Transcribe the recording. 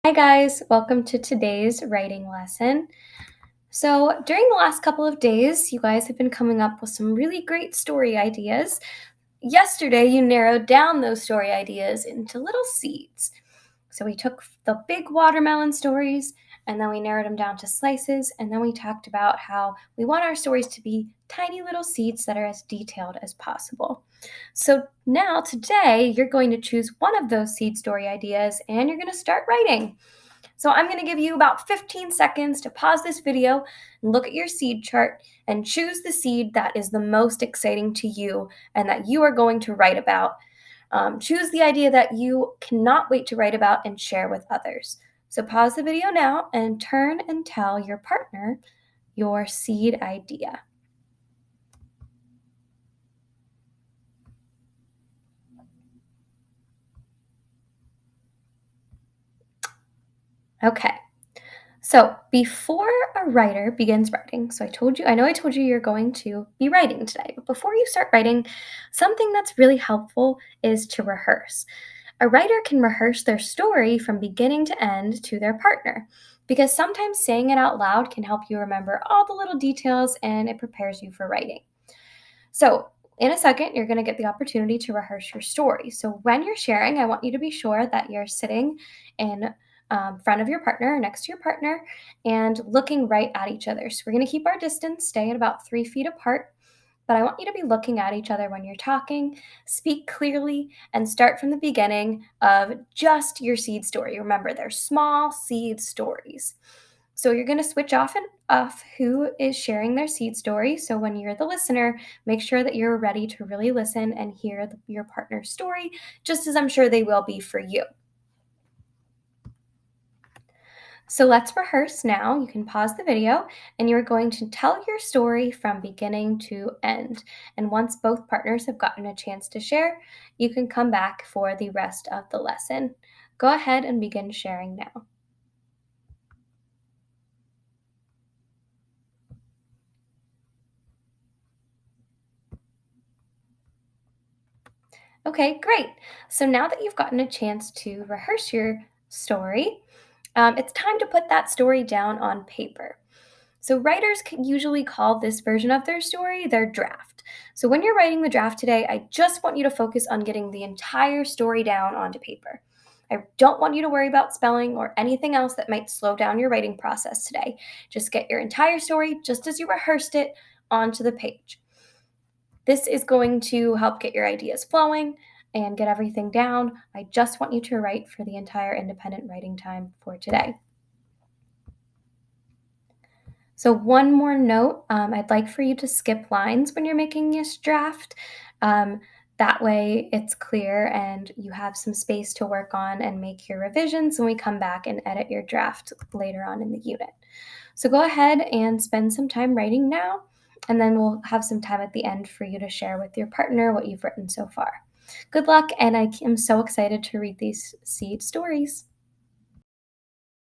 Hi guys, welcome to today's writing lesson. So during the last couple of days, you guys have been coming up with some really great story ideas. Yesterday, you narrowed down those story ideas into little seeds. So we took the big watermelon stories and then we narrowed them down to slices, and then we talked about how we want our stories to be tiny little seeds that are as detailed as possible. So now today, you're going to choose one of those seed story ideas and you're going to start writing. So I'm going to give you about 15 seconds to pause this video and look at your seed chart and choose the seed that is the most exciting to you and that you are going to write about. Choose the idea that you cannot wait to write about and share with others. So pause the video now and turn and tell your partner your seed idea. Okay. So before a writer begins writing, I know I told you you're going to be writing today, but before you start writing, something that's really helpful is to rehearse. A writer can rehearse their story from beginning to end to their partner, because sometimes saying it out loud can help you remember all the little details and it prepares you for writing. So, in a second, you're going to get the opportunity to rehearse your story. So, when you're sharing, I want you to be sure that you're sitting in front of your partner, or next to your partner, and looking right at each other. So, we're going to keep our distance, stay at about 3 feet apart. But I want you to be looking at each other when you're talking, speak clearly, and start from the beginning of just your seed story. Remember, they're small seed stories. So you're going to switch off and off who is sharing their seed story. So when you're the listener, make sure that you're ready to really listen and hear your partner's story, just as I'm sure they will be for you. So let's rehearse now. You can pause the video and you're going to tell your story from beginning to end. And once both partners have gotten a chance to share, you can come back for the rest of the lesson. Go ahead and begin sharing now. Okay, great. So now that you've gotten a chance to rehearse your story, it's time to put that story down on paper. So writers can usually call this version of their story their draft. So when you're writing the draft today, I just want you to focus on getting the entire story down onto paper. I don't want you to worry about spelling or anything else that might slow down your writing process today. Just get your entire story, just as you rehearsed it, onto the page. This is going to help get your ideas flowing and get everything down. I just want you to write for the entire independent writing time for today. So one more note, I'd like for you to skip lines when you're making this draft. That way it's clear and you have some space to work on and make your revisions when we come back and edit your draft later on in the unit. So go ahead and spend some time writing now, and then we'll have some time at the end for you to share with your partner what you've written so far. Good luck, and I am so excited to read these seed stories.